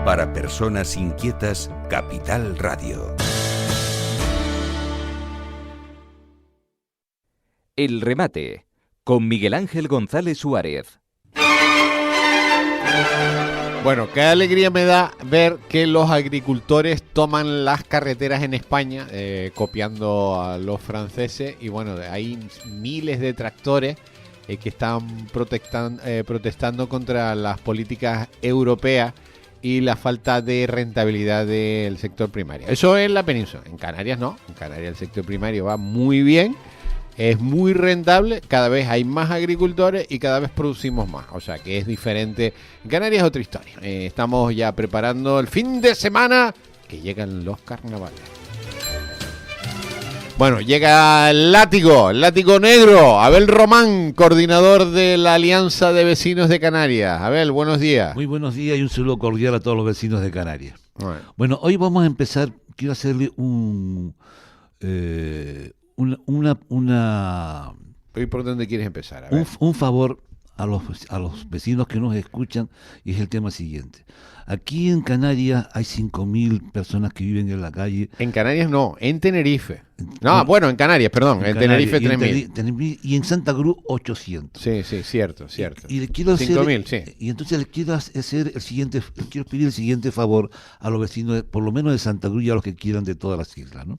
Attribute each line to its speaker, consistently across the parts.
Speaker 1: Para personas inquietas, Capital Radio.
Speaker 2: El remate, con Miguel Ángel González Suárez.
Speaker 3: Bueno, qué alegría me da ver que los agricultores toman las carreteras en España, copiando a los franceses. Y bueno, hay miles de tractores que están protestando contra las políticas europeas y la falta de rentabilidad del sector primario. Eso es la península. En Canarias no. En Canarias el sector primario va muy bien. Es muy rentable, cada vez hay más agricultores y cada vez producimos más. O sea que es diferente. En Canarias es otra historia. Estamos ya preparando el fin de semana que llegan los carnavales. Bueno, llega el látigo negro. Abel Román, coordinador de la Alianza de Vecinos de Canarias. Abel, buenos días.
Speaker 4: Muy buenos días y un saludo cordial a todos los vecinos de Canarias. Bueno, hoy vamos a empezar. Quiero hacerle
Speaker 3: ¿Y por dónde quieres empezar? A ver.
Speaker 4: Un favor a los vecinos que nos escuchan, y es el tema siguiente. Aquí en Canarias hay 5.000 personas que viven en la calle.
Speaker 3: En Canarias no, en Tenerife. No, bueno, en Canarias, perdón. En Tenerife 3.000.
Speaker 4: Y en Santa Cruz 800.
Speaker 3: Sí, cierto.
Speaker 4: Y le quiero hacer
Speaker 3: 5.000, sí.
Speaker 4: Y entonces quiero pedir el siguiente favor a los vecinos, por lo menos de Santa Cruz y a los que quieran de todas las islas, ¿no?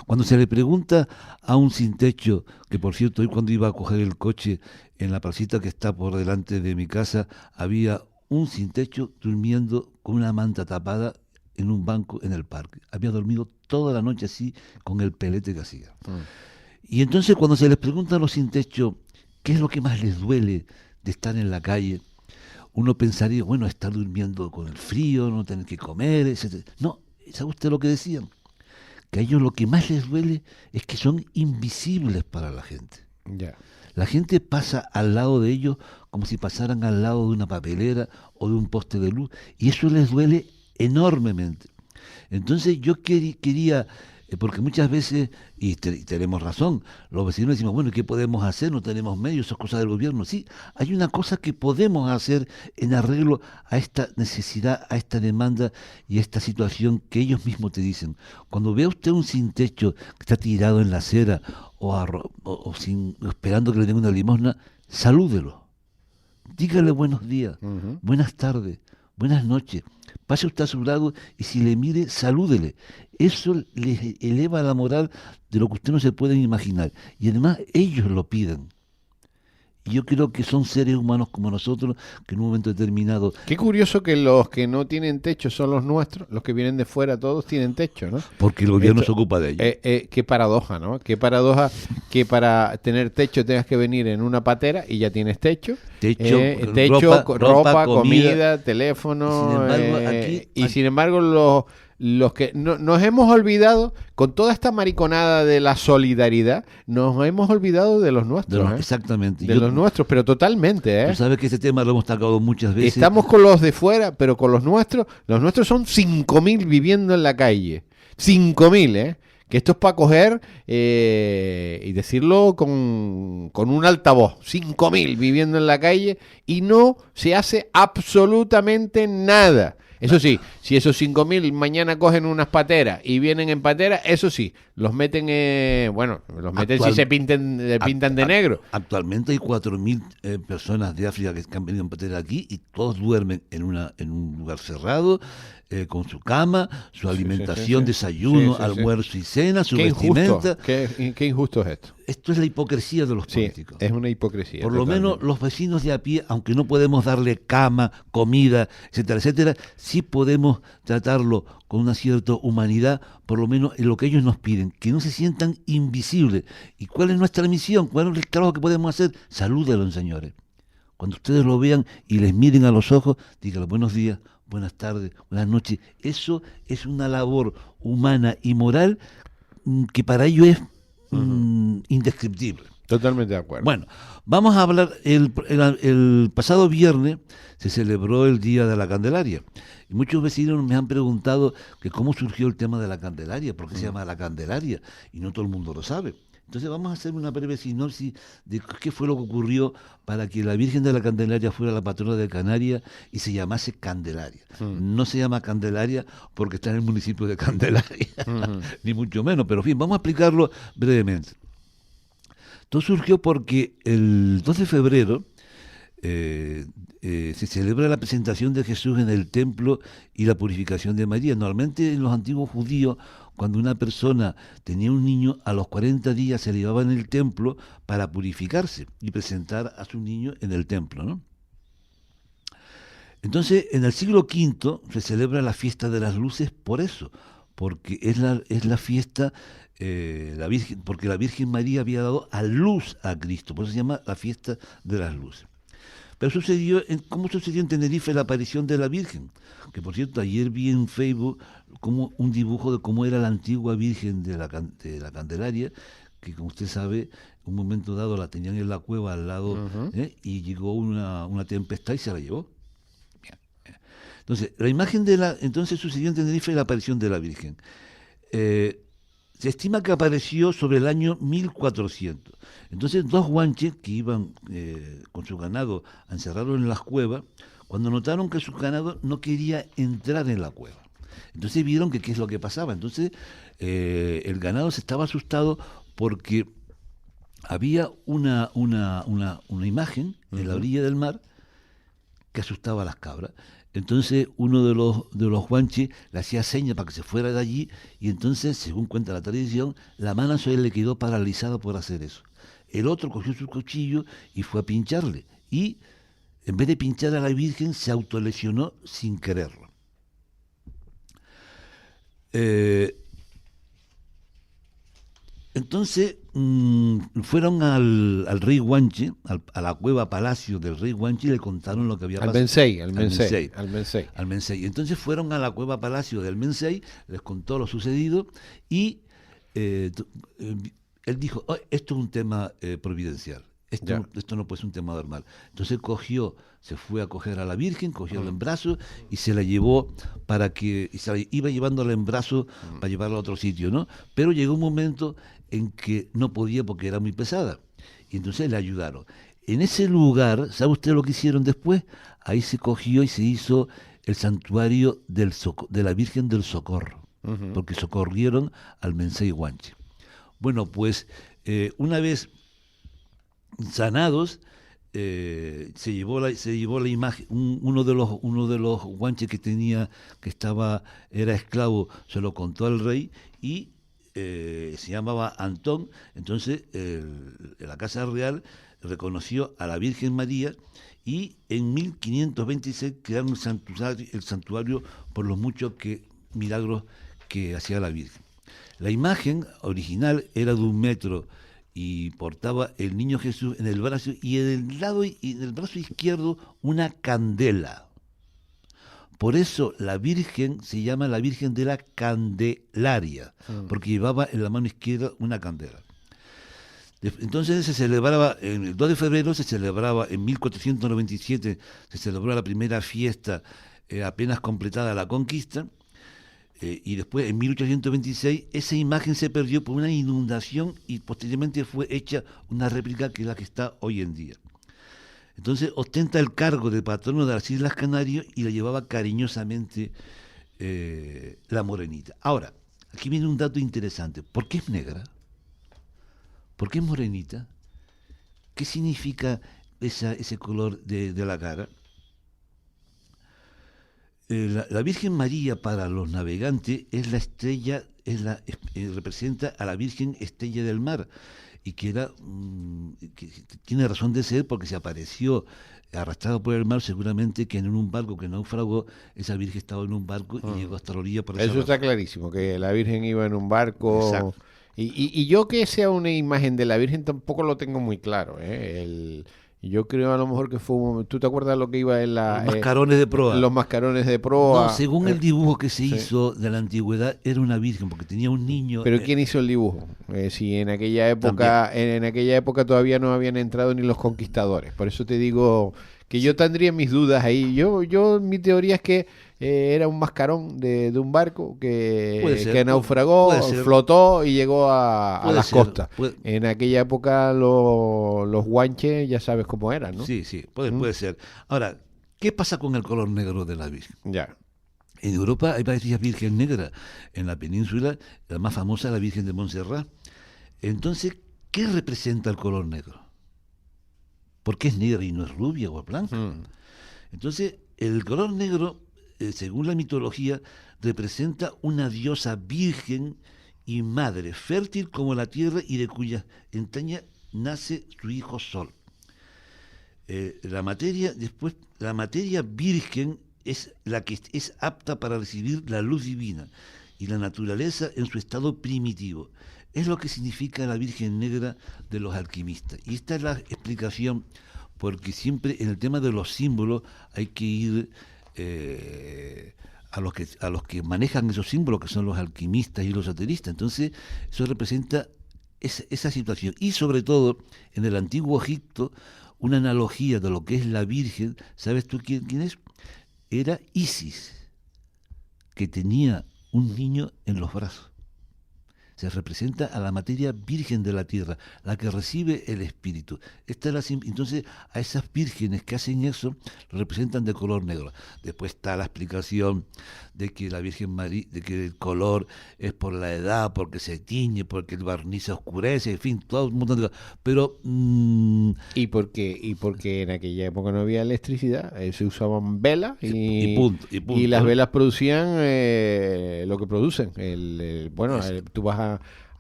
Speaker 4: Cuando se le pregunta a un sin techo, que por cierto, hoy cuando iba a coger el coche en la placita que está por delante de mi casa, había un sin techo durmiendo con una manta tapada en un banco en el parque. Había dormido toda la noche así con el pelete que hacía. Y entonces cuando se les pregunta a los sin techo qué es lo que más les duele de estar en la calle, uno pensaría, bueno, estar durmiendo con el frío, no tener que comer, etc. No, ¿sabe usted lo que decían? Que a ellos lo que más les duele es que son invisibles para la gente.
Speaker 3: Ya.
Speaker 4: La gente pasa al lado de ellos como si pasaran al lado de una papelera o de un poste de luz, y eso les duele enormemente. Entonces yo quería, porque muchas veces, y tenemos razón, los vecinos decimos, bueno, ¿qué podemos hacer? No tenemos medios, eso es cosa del gobierno. Sí, hay una cosa que podemos hacer en arreglo a esta necesidad, a esta demanda y a esta situación que ellos mismos te dicen. Cuando vea usted un sin techo que está tirado en la acera esperando que le den una limosna, salúdelo. Dígale buenos días, buenas tardes, buenas noches. Pase usted a su lado y si le mire, salúdele. Eso les eleva la moral de lo que usted no se puede imaginar. Y además ellos lo piden. Y yo creo que son seres humanos como nosotros, que en un momento determinado...
Speaker 3: Qué curioso que los que no tienen techo son los nuestros, los que vienen de fuera todos tienen techo, ¿no?
Speaker 4: Porque el gobierno se ocupa de ellos.
Speaker 3: Qué paradoja, ¿no? Qué paradoja que para tener techo tengas que venir en una patera y ya tienes techo. Techo, ropa, comida, teléfono. Sin embargo, los que nos hemos olvidado, con toda esta mariconada de la solidaridad, nos hemos olvidado de los nuestros.
Speaker 4: Exactamente.
Speaker 3: De los nuestros, pero totalmente.
Speaker 4: Tú sabes que este tema lo hemos tocado muchas veces.
Speaker 3: Estamos con los de fuera, pero con los nuestros son 5.000 viviendo en la calle. 5.000, que esto es para coger y decirlo con un altavoz. 5.000 viviendo en la calle y no se hace absolutamente nada. Eso sí, si esos 5.000 mañana cogen unas pateras y vienen en patera, eso sí, los meten, si se pintan de negro.
Speaker 4: Actualmente hay 4.000 personas de África que han venido en patera aquí y todos duermen en un lugar cerrado, con su cama, su alimentación, desayuno, almuerzo y cena, su vestimenta.
Speaker 3: Qué injusto es esto.
Speaker 4: Esto es la hipocresía de los políticos.
Speaker 3: Es una hipocresía.
Speaker 4: Por lo menos los vecinos de a pie, aunque no podemos darle cama, comida, etcétera, sí podemos tratarlo con una cierta humanidad, por lo menos en lo que ellos nos piden, que no se sientan invisibles. ¿Y cuál es nuestra misión? ¿Cuál es el trabajo que podemos hacer? Salúdenlo, señores. Cuando ustedes lo vean y les miren a los ojos, díganle buenos días, buenas tardes, buenas noches. Eso es una labor humana y moral que para ellos es indescriptible.
Speaker 3: Totalmente de acuerdo.
Speaker 4: Bueno, vamos a hablar, el pasado viernes se celebró el Día de la Candelaria. Y muchos vecinos me han preguntado que cómo surgió el tema de la Candelaria, por qué se llama la Candelaria, y no todo el mundo lo sabe. Entonces vamos a hacer una breve sinopsis de qué fue lo que ocurrió para que la Virgen de la Candelaria fuera la patrona de Canarias y se llamase Candelaria. No se llama Candelaria porque está en el municipio de Candelaria, ni mucho menos, pero en fin, vamos a explicarlo brevemente. Todo surgió porque el 2 de febrero se celebra la presentación de Jesús en el templo y la purificación de María. Normalmente en los antiguos judíos, cuando una persona tenía un niño, a los 40 días se le llevaba en el templo para purificarse y presentar a su niño en el templo, ¿no? Entonces, en el siglo V se celebra la fiesta de las luces por eso, porque es la fiesta, porque la Virgen María había dado a luz a Cristo, por eso se llama la fiesta de las luces. Pero ¿cómo sucedió en Tenerife la aparición de la Virgen? Que por cierto, ayer vi en Facebook como un dibujo de cómo era la antigua Virgen de la Candelaria, que como usted sabe, en un momento dado la tenían en la cueva al lado, y llegó una tempestad y se la llevó. Bien. Entonces, la imagen entonces sucedió en Tenerife la aparición de la Virgen. Se estima que apareció sobre el año 1400. Entonces, dos guanches que iban con su ganado a encerrarlo en las cuevas, cuando notaron que su ganado no quería entrar en la cueva. Entonces vieron que qué es lo que pasaba. Entonces, el ganado se estaba asustado porque había una imagen en la orilla del mar que asustaba a las cabras. Entonces uno de los guanches le hacía señas para que se fuera de allí y entonces, según cuenta la tradición, la mano a él le quedó paralizada por hacer eso. El otro cogió su cuchillo y fue a pincharle y en vez de pinchar a la Virgen se autolesionó sin quererlo. Entonces fueron al rey Guanche, a la cueva palacio del rey Guanche, y le contaron lo que había pasado. Al Mensei. Entonces fueron a la cueva palacio del Mensei, les contó lo sucedido y él dijo, esto es un tema providencial. Esto no puede ser un tema normal. Entonces se fue a coger a la Virgen, cogió en brazos y se la llevó y se la iba llevándola en brazos para llevarla a otro sitio, ¿no? Pero llegó un momento en que no podía porque era muy pesada. Y entonces le ayudaron. En ese lugar, ¿sabe usted lo que hicieron después? Ahí se cogió y se hizo el santuario de la Virgen del Socorro, porque socorrieron al Mensei Guanche. Bueno, pues una vez sanados, se llevó la imagen, uno de los guanches era esclavo, se lo contó al rey y se llamaba Antón. Entonces la Casa Real reconoció a la Virgen María y en 1526 crearon el santuario por los muchos milagros que hacía la Virgen. La imagen original era de 1 metro y portaba el niño Jesús en el brazo y en el brazo izquierdo una candela. Por eso la Virgen se llama la Virgen de la Candelaria, porque llevaba en la mano izquierda una candela. Entonces se celebraba, el 2 de febrero se celebraba, en 1497 se celebró la primera fiesta apenas completada la conquista, y después en 1826 esa imagen se perdió por una inundación y posteriormente fue hecha una réplica que es la que está hoy en día. Entonces ostenta el cargo de patrono de las Islas Canarias y la llevaba cariñosamente la morenita. Ahora, aquí viene un dato interesante. ¿Por qué es negra? ¿Por qué es morenita? ¿Qué significa ese color de la cara? La Virgen María para los navegantes es la estrella, representa a la Virgen Estrella del Mar, y que tiene razón de ser porque se apareció arrastrado por el mar, seguramente que en un barco que naufragó, esa Virgen estaba en un barco y llegó hasta la orilla.
Speaker 3: Eso está clarísimo, que la Virgen iba en un barco.
Speaker 4: Exacto.
Speaker 3: Y yo que sea una imagen de la Virgen tampoco lo tengo muy claro, yo creo a lo mejor que fue... ¿Tú te acuerdas lo que iba en la...
Speaker 4: Los mascarones de proa.
Speaker 3: Los mascarones de proa.
Speaker 4: No, según el dibujo que se hizo de la antigüedad, era una virgen, porque tenía un niño...
Speaker 3: ¿Pero quién hizo el dibujo? Si en aquella época todavía no habían entrado ni los conquistadores. Por eso te digo que yo tendría mis dudas ahí. Mi teoría es que era un mascarón de un barco
Speaker 4: Puede ser,
Speaker 3: que naufragó,
Speaker 4: puede ser.
Speaker 3: flotó y llegó a
Speaker 4: Puede
Speaker 3: las
Speaker 4: ser,
Speaker 3: costas.
Speaker 4: puede-
Speaker 3: En aquella época los guanches ya sabes cómo eran, ¿no?
Speaker 4: Sí, puede ser. Ahora, ¿qué pasa con el color negro de la Virgen?
Speaker 3: Ya.
Speaker 4: En Europa hay varias Virgen negras. En la península, la más famosa es la Virgen de Montserrat. Entonces, ¿qué representa el color negro? ¿Por qué es negra y no es rubia o blanca?
Speaker 3: Mm.
Speaker 4: Entonces, el color negro, según la mitología, representa una diosa virgen y madre, fértil como la tierra y de cuya entraña nace su hijo Sol. La materia virgen es la que es apta para recibir la luz divina y la naturaleza en su estado primitivo. Es lo que significa la Virgen Negra de los alquimistas. Y esta es la explicación, porque siempre en el tema de los símbolos hay que ir a los que manejan esos símbolos, que son los alquimistas y los esoteristas. Entonces, eso representa esa situación. Y sobre todo, en el antiguo Egipto, una analogía de lo que es la Virgen, ¿sabes tú quién es? Era Isis, que tenía un niño en los brazos. Se representa a la materia virgen de la tierra, la que recibe el espíritu. Entonces, a esas vírgenes que hacen eso, lo representan de color negro. Después está la explicación de que la Virgen María, de que el color es por la edad, porque se tiñe, porque el barniz se oscurece, en fin, todo un montón de cosas. Pero
Speaker 3: Y porque en aquella época no había electricidad, se usaban velas
Speaker 4: y punto.
Speaker 3: y las velas producían lo que producen. Tú vas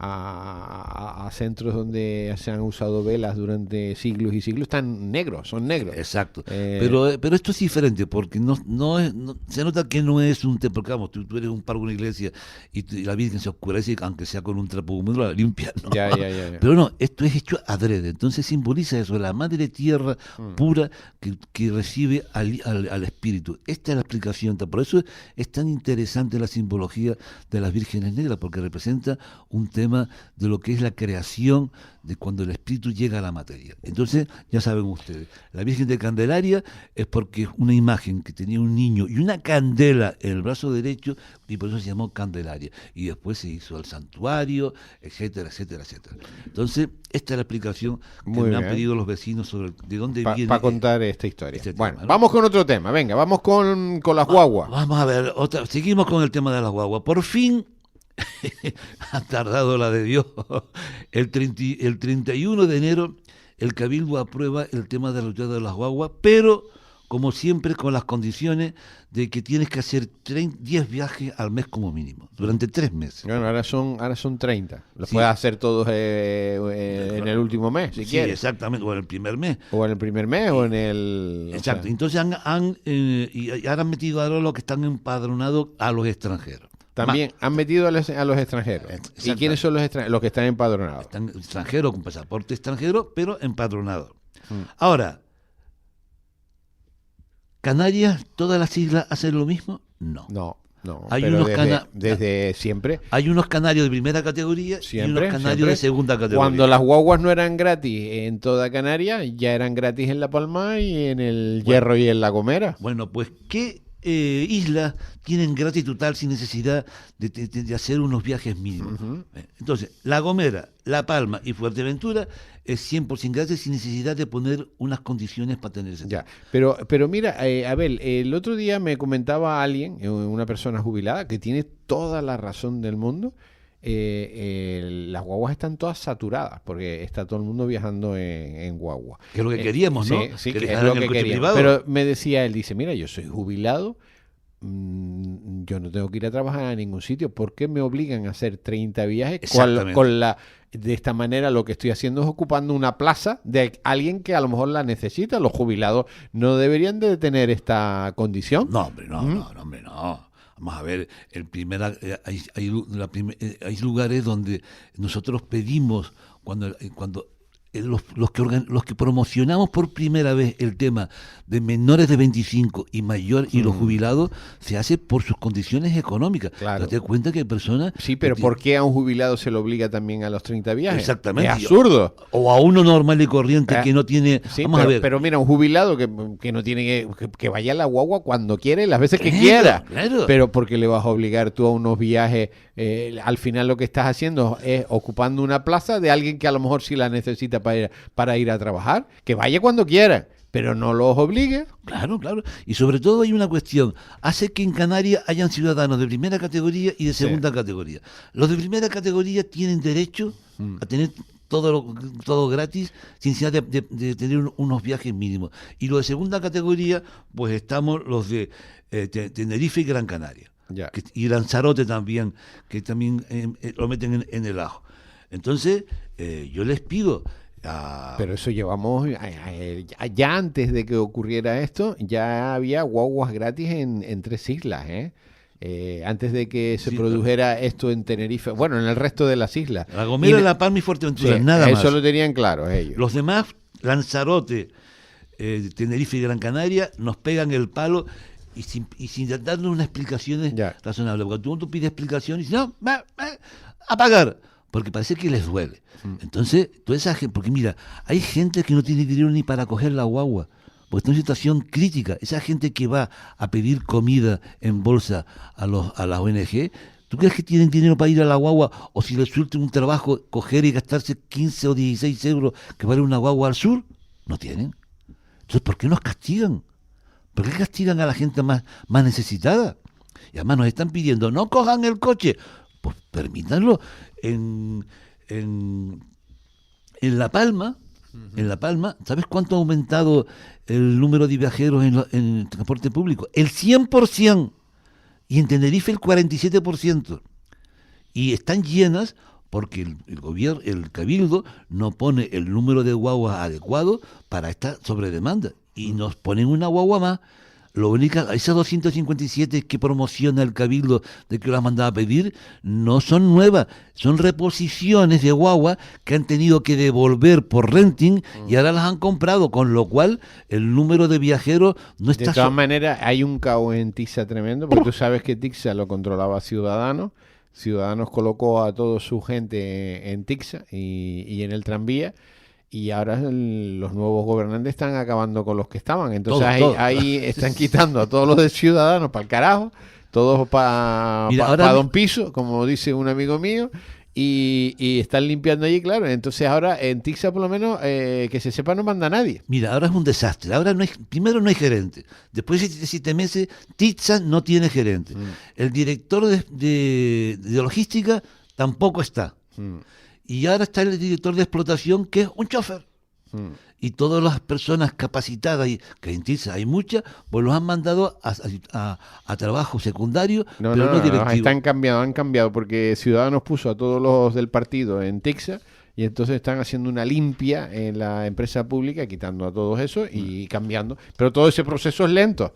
Speaker 3: a centros donde se han usado velas durante siglos y siglos, son negros.
Speaker 4: Exacto. Pero esto es diferente, porque se nota que no es un templo, porque vamos, tú eres un par de una iglesia y la Virgen se oscurece, aunque sea con un trapo húmedo, la limpia, ¿no?
Speaker 3: Ya.
Speaker 4: Pero no, esto es hecho adrede, entonces simboliza eso, la madre tierra pura que recibe al espíritu. Esta es la explicación, por eso es tan interesante la simbología de las vírgenes negras, porque representa un tema de lo que es la creación de cuando el espíritu llega a la materia. Entonces, ya saben ustedes, la Virgen de Candelaria es porque es una imagen que tenía un niño y una candela en el brazo derecho, y por eso se llamó Candelaria. Y después se hizo el santuario, etcétera, etcétera, etcétera. Entonces, esta es la explicación que
Speaker 3: Muy
Speaker 4: me han
Speaker 3: bien.
Speaker 4: pedido los vecinos sobre de dónde viene.
Speaker 3: Para contar esta historia.
Speaker 4: este
Speaker 3: Bueno,
Speaker 4: tema, ¿no?
Speaker 3: vamos con otro tema. Venga, vamos con las guaguas.
Speaker 4: Vamos a ver, seguimos con el tema de las guaguas. Por fin, ha tardado la de Dios. El 31 de enero, el Cabildo aprueba el tema de la ruta de las guaguas, pero, como siempre, con las condiciones de que tienes que hacer 10 viajes al mes como mínimo, durante 3 meses.
Speaker 3: Bueno, ahora son 30. Los
Speaker 4: Sí.
Speaker 3: puedes hacer todos en el último mes, si
Speaker 4: Sí,
Speaker 3: quieres.
Speaker 4: exactamente, o en el primer mes.
Speaker 3: O en el primer mes o en el... o
Speaker 4: Exacto.
Speaker 3: sea,
Speaker 4: Entonces y ahora han metido ahora los que están empadronados a los extranjeros.
Speaker 3: también han metido a los extranjeros. ¿Y
Speaker 4: Exacto.
Speaker 3: quiénes son los extranjeros? Los que están empadronados.
Speaker 4: Están extranjeros con pasaporte extranjero, pero empadronados. Ahora, ¿Canarias, todas las islas hacen lo mismo? No.
Speaker 3: No.
Speaker 4: Hay
Speaker 3: pero
Speaker 4: unos
Speaker 3: desde siempre.
Speaker 4: Hay unos canarios de primera categoría y
Speaker 3: Siempre,
Speaker 4: unos canarios
Speaker 3: siempre.
Speaker 4: de segunda categoría.
Speaker 3: Cuando las guaguas no eran gratis en toda Canarias, ya eran gratis en La Palma y en el Hierro y en La Gomera.
Speaker 4: Bueno, pues, ¿qué islas tienen gratis total sin necesidad de hacer unos viajes mínimos? Entonces, La Gomera, La Palma y Fuerteventura es 100% gratis sin necesidad de poner unas condiciones para tener ese
Speaker 3: Ya, pero mira, Abel, el otro día me comentaba alguien, una persona jubilada, que tiene toda la razón del mundo. Las guaguas están todas saturadas porque está todo el mundo viajando en guagua.
Speaker 4: Que es lo que queríamos, ¿no?
Speaker 3: Sí,
Speaker 4: que
Speaker 3: que es
Speaker 4: dejaran
Speaker 3: lo
Speaker 4: el
Speaker 3: que
Speaker 4: coche
Speaker 3: queríamos.
Speaker 4: privado.
Speaker 3: Pero me decía él, dice, mira, yo soy jubilado, yo no tengo que ir a trabajar a ningún sitio. ¿Por qué me obligan a hacer 30 viajes?
Speaker 4: Exactamente.
Speaker 3: De esta manera lo que estoy haciendo es ocupando una plaza de alguien que a lo mejor la necesita. Los jubilados no deberían de tener esta condición.
Speaker 4: No, hombre, no. Vamos a ver, hay lugares donde nosotros pedimos, cuando los que promocionamos por primera vez el tema de menores de 25 y mayor y los jubilados, se hace por sus condiciones económicas.
Speaker 3: Claro.
Speaker 4: Date cuenta que hay personas...
Speaker 3: Sí, pero ¿por qué a un jubilado se le obliga también a los 30 viajes?
Speaker 4: Exactamente.
Speaker 3: Es absurdo.
Speaker 4: O a uno normal y corriente que no tiene...
Speaker 3: Sí,
Speaker 4: vamos a ver.
Speaker 3: pero mira, un jubilado que no tiene que vaya a la guagua cuando quiere, las veces que quiera.
Speaker 4: Claro.
Speaker 3: Pero ¿por qué le vas a obligar tú a unos viajes? Al final lo que estás haciendo es ocupando una plaza de alguien que a lo mejor sí la necesita para ir a trabajar. Que vaya cuando quiera, pero no los obligue.
Speaker 4: Claro, claro. Y sobre todo hay una cuestión. Hace que en Canarias hayan ciudadanos de primera categoría y de segunda categoría. Los de primera categoría tienen derecho a tener todo gratis, sin necesidad de tener unos viajes mínimos. Y los de segunda categoría, pues estamos los de Tenerife y Gran Canaria.
Speaker 3: Ya.
Speaker 4: Y Lanzarote también, que también lo meten en el ajo. Entonces, yo les pido...
Speaker 3: Pero eso llevamos, ya antes de que ocurriera esto, ya había guaguas gratis en 3 islas, antes de que se produjera esto en Tenerife, bueno, en el resto de las islas.
Speaker 4: La Gomera, La Palma y Fuerteventura,
Speaker 3: Sí,
Speaker 4: nada más.
Speaker 3: eso lo tenían claro ellos.
Speaker 4: Los demás, Lanzarote, Tenerife y Gran Canaria, nos pegan el palo y sin darnos unas explicaciones razonables. Cuando tú pides explicaciones, no, a pagar, porque parece que les duele. Entonces, toda esa gente, porque mira, hay gente que no tiene dinero ni para coger la guagua, porque está en una situación crítica. Esa gente que va a pedir comida en bolsa a las ONG, ¿tú crees que tienen dinero para ir a la guagua? O si les suelte un trabajo, coger y gastarse 15 o 16 euros que vale una guagua al sur, no tienen. Entonces, ¿por qué nos castigan? ¿Por qué castigan a la gente más necesitada? Y además nos están pidiendo, no cojan el coche. Pues permítanlo. En La Palma, ¿sabes cuánto ha aumentado el número de viajeros en el transporte público? El 100%. Y en Tenerife el 47%. Y están llenas porque el gobierno, el cabildo, no pone el número de guaguas adecuado para esta sobredemanda. Y nos ponen una guagua más. Lo único, esas 257 que promociona el cabildo de que las mandaba a pedir, no son nuevas, son reposiciones de guagua que han tenido que devolver por renting y ahora las han comprado, con lo cual el número de viajeros no está...
Speaker 3: De todas maneras, hay un caos en Tixa tremendo, porque tú sabes que Tixa lo controlaba Ciudadanos. Ciudadanos colocó a toda su gente en Tixa y en el tranvía. Y ahora los nuevos gobernantes están acabando con los que estaban. Entonces ahí están quitando a todos los de Ciudadanos para el carajo, todos para Don Piso, como dice un amigo mío, y están limpiando allí, claro. Entonces ahora en Tixa, por lo menos, que se sepa, no manda nadie.
Speaker 4: Mira, ahora es un desastre. Ahora primero no hay gerente. Después de 7 meses, Tixa no tiene gerente. El director de logística tampoco está. Y ahora está el director de explotación, que es un chofer. Y todas las personas capacitadas, que en Tiza hay muchas, pues los han mandado a trabajo secundario, pero no directivo.
Speaker 3: Han cambiado, porque Ciudadanos puso a todos los del partido en Tixa, y entonces están haciendo una limpia en la empresa pública, quitando a todos esos y cambiando. Pero todo ese proceso es lento.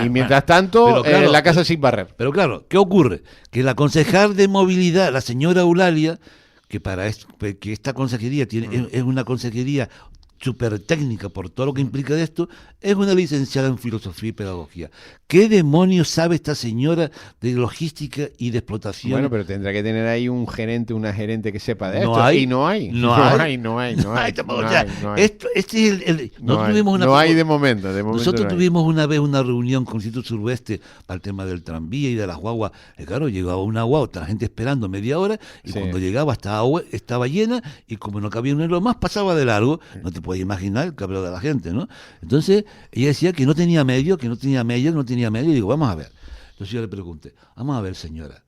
Speaker 3: Y mientras tanto, claro, la casa sin barrer.
Speaker 4: Pero claro, ¿qué ocurre? Que la concejal de movilidad, la señora Eulalia, que esta consejería es una consejería súper técnica por todo lo que implica de esto, es una licenciada en filosofía y pedagogía. ¿Qué demonios sabe esta señora de logística y de explotación?
Speaker 3: Bueno, pero tendrá que tener ahí un gerente, una gerente que sepa de
Speaker 4: no
Speaker 3: esto.
Speaker 4: Hay,
Speaker 3: y no hay.
Speaker 4: No hay.
Speaker 3: No hay de momento.
Speaker 4: Nosotros tuvimos una vez una reunión con el Instituto Suroeste para el tema del tranvía y de las guaguas. Claro, llegaba una guagua, la gente esperando media hora, y cuando llegaba estaba llena, y como no cabía uno más, pasaba de largo. No te puedes imaginar el cabreo de la gente, ¿no? Entonces, ella decía que no tenía medio, y digo, vamos a ver. Entonces yo le pregunté, vamos a ver, señora,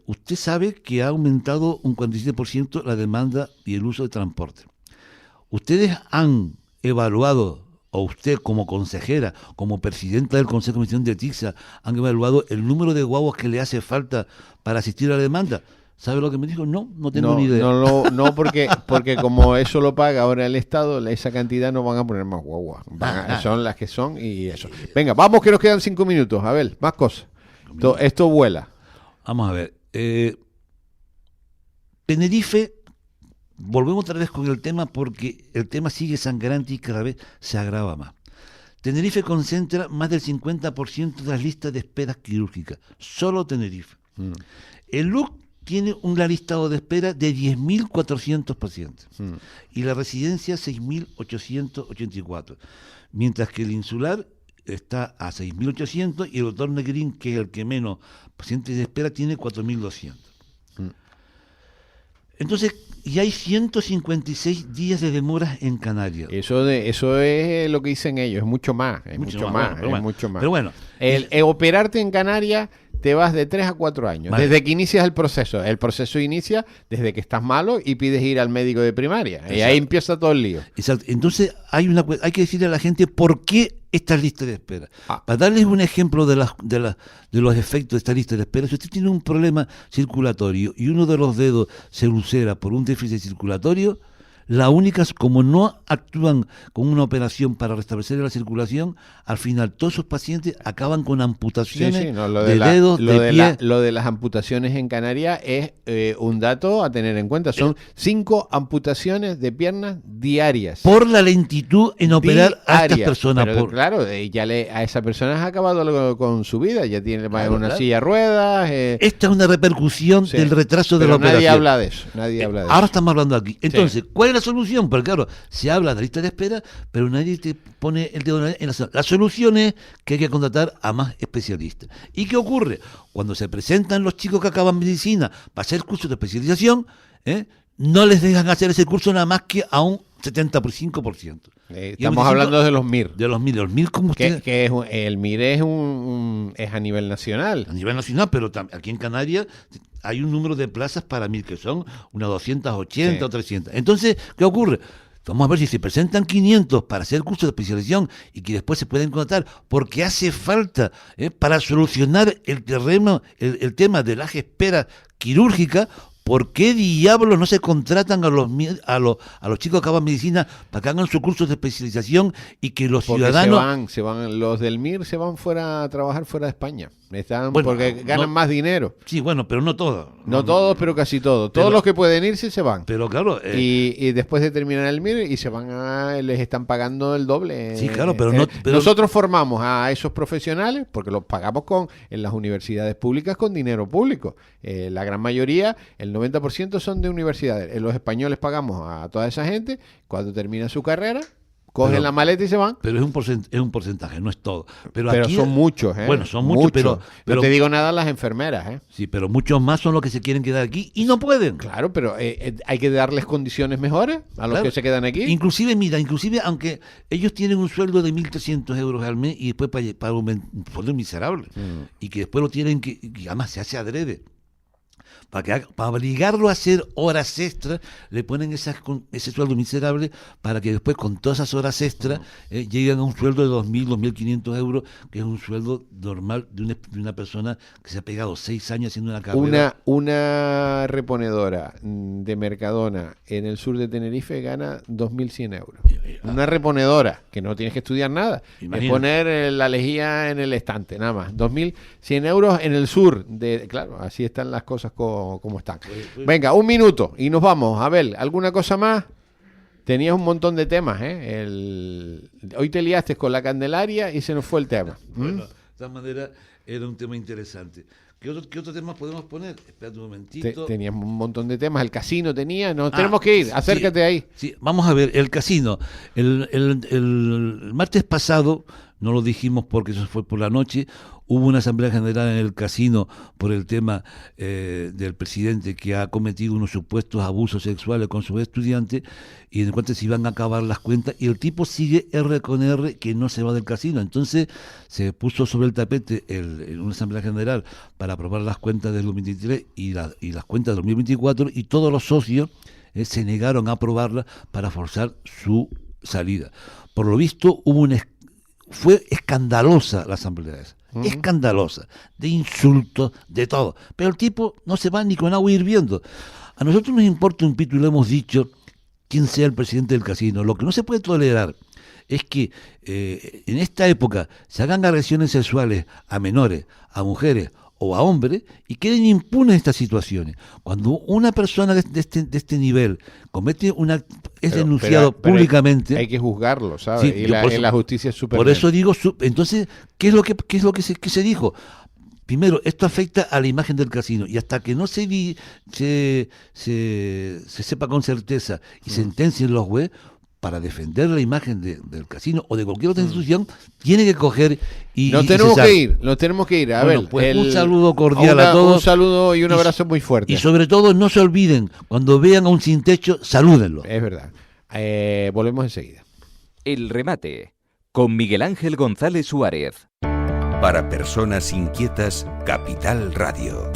Speaker 4: usted sabe que ha aumentado un 47% la demanda y el uso de transporte. ¿Ustedes han evaluado, o usted como consejera, como presidenta del Consejo de Comisión de Tixa, han evaluado el número de guaguas que le hace falta para asistir a la demanda? ¿Sabe lo que me dijo? No tengo ni idea.
Speaker 3: No, porque como eso lo paga ahora el Estado, esa cantidad no van a poner más guaguas. Son las que son y eso. Venga, vamos, que nos quedan 5 minutos. A ver, más cosas. Esto vuela.
Speaker 4: Vamos a ver. Tenerife volvemos otra vez con el tema porque el tema sigue sangrante y cada vez se agrava más. Tenerife concentra más del 50% de las listas de esperas quirúrgicas, solo Tenerife. El LUC tiene un listado de espera de 10.400 pacientes y la residencia 6.884, mientras que el insular está a 6.800 y el doctor Negrín, que es el que menos pacientes de espera, tiene 4.200. Entonces, y hay 156 días de demoras en Canarias.
Speaker 3: Eso es lo que dicen ellos, es mucho más. Es mucho más.
Speaker 4: Pero bueno,
Speaker 3: Operarte en Canarias te vas de 3 a 4 años,
Speaker 4: vale,
Speaker 3: desde que inicias el proceso. El proceso inicia desde que estás malo y pides ir al médico de primaria. Exacto. Y ahí empieza todo el lío.
Speaker 4: Exacto. Entonces hay que decirle a la gente por qué esta lista de espera. Para darles un ejemplo de los efectos de esta lista de espera, si usted tiene un problema circulatorio y uno de los dedos se ulcera por un déficit circulatorio, la única, como no actúan con una operación para restablecer la circulación, al final todos esos pacientes acaban con amputaciones de dedos, de pies.
Speaker 3: Lo de las amputaciones en Canarias es un dato a tener en cuenta. Son 5 amputaciones de piernas diarias.
Speaker 4: Por la lentitud en operar a estas personas.
Speaker 3: Pero, claro, a esa persona ha acabado con su vida. Ya tiene una silla de ruedas.
Speaker 4: Esta es una repercusión del retraso de la operación.
Speaker 3: Nadie habla de eso. Ahora
Speaker 4: estamos hablando aquí. Entonces, ¿cuál es la solución? Porque claro, se habla de lista de espera, pero nadie te pone el dedo en la solución. La solución es que hay que contratar a más especialistas. ¿Y qué ocurre? Cuando se presentan los chicos que acaban medicina para hacer cursos de especialización, no les dejan hacer ese curso nada más que a un 75%.
Speaker 3: Estamos hablando de los MIR.
Speaker 4: De los MIR. Los MIR, como usted...
Speaker 3: el MIR es a nivel nacional.
Speaker 4: A nivel nacional, pero aquí en Canarias hay un número de plazas para MIR que son unas 280 o 300. Entonces, ¿qué ocurre? Vamos a ver si se presentan 500 para hacer cursos de especialización y que después se pueden contratar, porque hace falta para solucionar el tema de las esperas quirúrgicas. ¿Por qué diablos no se contratan a los chicos que acaban medicina para que hagan sus cursos de especialización y que los ciudadanos...
Speaker 3: Se van, los del MIR se van fuera a trabajar fuera de España. Porque ganan más dinero.
Speaker 4: Sí, bueno, pero no todos.
Speaker 3: No todos, pero casi todos. Todos los que pueden irse se van.
Speaker 4: Pero claro...
Speaker 3: Y después de terminar el MIR y se van les están pagando el doble.
Speaker 4: Sí, claro, pero
Speaker 3: nosotros formamos a esos profesionales, porque los pagamos en las universidades públicas con dinero público. La gran mayoría, el 90% son de universidades. Los españoles pagamos a toda esa gente. Cuando termina su carrera, cogen la maleta y se van.
Speaker 4: Pero es un porcentaje, no es todo. Pero
Speaker 3: aquí, son muchos,
Speaker 4: Bueno, son muchos, pero...
Speaker 3: No te digo nada las enfermeras,
Speaker 4: Sí, pero muchos más son los que se quieren quedar aquí y no pueden.
Speaker 3: Claro, pero hay que darles condiciones mejores a los que se quedan aquí.
Speaker 4: Inclusive, aunque ellos tienen un sueldo de 1.300 euros al mes y después para un sueldo miserable, y que después lo tienen que... Y además se hace adrede. Para obligarlo a hacer horas extras, le ponen ese sueldo miserable para que después con todas esas horas extras lleguen a un sueldo de 2.000, 2.500 euros, que es un sueldo normal de una persona que se ha pegado 6 años haciendo una carrera.
Speaker 3: Una reponedora de Mercadona en el sur de Tenerife gana 2.100 euros. Una reponedora, que no tienes que estudiar nada. Imagínate. Es poner la lejía en el estante, nada más. 2.100 euros en el sur. Claro, así están las cosas como están. Venga, un minuto y nos vamos. A ver, ¿alguna cosa más? Tenías un montón de temas, Hoy te liaste con la Candelaria y se nos fue el tema.
Speaker 4: Bueno, de todas maneras, era un tema interesante. ¿Qué otro tema podemos poner? Espérate un momentito.
Speaker 3: Teníamos un montón de temas. El casino tenía. Tenemos que ir. Acércate ahí.
Speaker 4: Sí, vamos a ver. El casino. El martes pasado, no lo dijimos porque eso fue por la noche, hubo una asamblea general en el casino por el tema del presidente que ha cometido unos supuestos abusos sexuales con sus estudiantes y en cuanto se iban a acabar las cuentas y el tipo sigue R con R que no se va del casino. Entonces se puso sobre el tapete en una asamblea general para aprobar las cuentas del 2023 y las cuentas del 2024 y todos los socios se negaron a aprobarlas para forzar su salida. Por lo visto fue escandalosa la asamblea esa. Escandalosa, de insultos, de todo. Pero el tipo no se va ni con agua hirviendo. A nosotros nos importa un pito y lo hemos dicho, quién sea el presidente del casino. Lo que no se puede tolerar es que en esta época se hagan agresiones sexuales a menores, a mujeres o a hombres y queden impunes estas situaciones. Cuando una persona de este nivel comete es denunciado públicamente,
Speaker 3: hay que juzgarlo, ¿sabes?
Speaker 4: Sí,
Speaker 3: Y la justicia es súper.
Speaker 4: Por eso digo, entonces, ¿qué es lo que se dijo? Primero, esto afecta a la imagen del casino y hasta que no se sepa con certeza y sentencien los jueces, para defender la imagen del casino o de cualquier otra institución, tiene que coger y
Speaker 3: Nos tenemos que ir. A
Speaker 4: bueno,
Speaker 3: ver,
Speaker 4: pues un saludo cordial a todos.
Speaker 3: Un saludo y un abrazo muy fuerte.
Speaker 4: Y sobre todo, no se olviden, cuando vean a un sin techo, salúdenlo.
Speaker 3: Es verdad. Volvemos enseguida.
Speaker 2: El remate, con Miguel Ángel González Suárez.
Speaker 1: Para personas inquietas, Capital Radio.